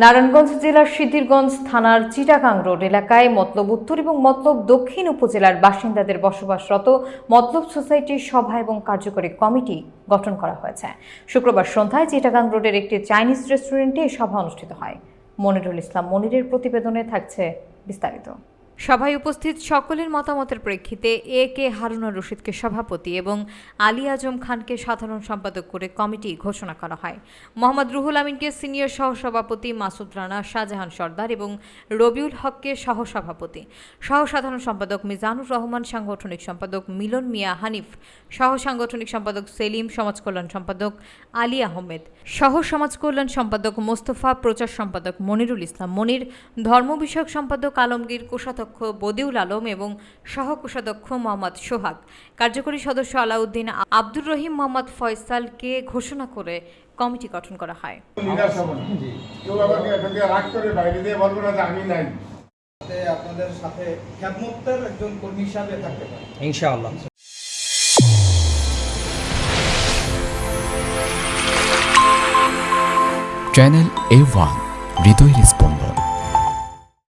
নারায়ণগঞ্জ জেলার সিদ্ধিরগঞ্জ থানার চিটাগাং রোড এলাকায় মতলব উত্তর এবং মতলব দক্ষিণ উপজেলার বাসিন্দাদের বসবাসরত মতলব সোসাইটির সভা এবং কার্যকরী কমিটি গঠন করা হয়েছে। শুক্রবার সন্ধ্যায় চিটাগাং রোডের একটি চাইনিজ রেস্টুরেন্টে এই সভা অনুষ্ঠিত হয়। মনিরুল ইসলাম মনিরের প্রতিবেদনে থাকছে বিস্তারিত। সভায় উপস্থিত সকলের মতামতের প্রেক্ষিতে এ কে হারুনুর রশিদকে সভাপতি এবং আলী আজম খানকে সাধারণ সম্পাদক করে কমিটি ঘোষণা করা হয়। মোহাম্মদ রুহুল আমিনকে সিনিয়র সহসভাপতি, মাসুদ রানা, শাহজাহান সর্দার এবং রবিউল হককে সহসভাপতি, সহ সাধারণ সম্পাদক মিজানুর রহমান, সাংগঠনিক সম্পাদক মিলন মিয়া হানিফ, সহ সাংগঠনিক সম্পাদক সেলিম, সমাজ কল্যাণ সম্পাদক আলী আহমেদ, সহ সমাজ কল্যাণ সম্পাদক মোস্তফা, প্রচার সম্পাদক মনিরুল ইসলাম মনির, ধর্ম বিষয়ক সম্পাদক আলমগীর, কোষাধ্যক্ষ বদিউল আলম এবং সহ কোষাধ্যক্ষ মোহাম্মদ সোহাগ, কার্যকরী সদস্য আলাউদ্দিন, আব্দুর রহিম, মোহাম্মদ ফয়সালকে ঘোষণা করে কমিটি গঠন করা হয়। আপনাদের সাথে খেদমতের একজন কর্মী হিসাবে থাকতে পারে ইনশাআল্লাহ। চ্যানেল A1 হৃদয়ের স্পন্দন।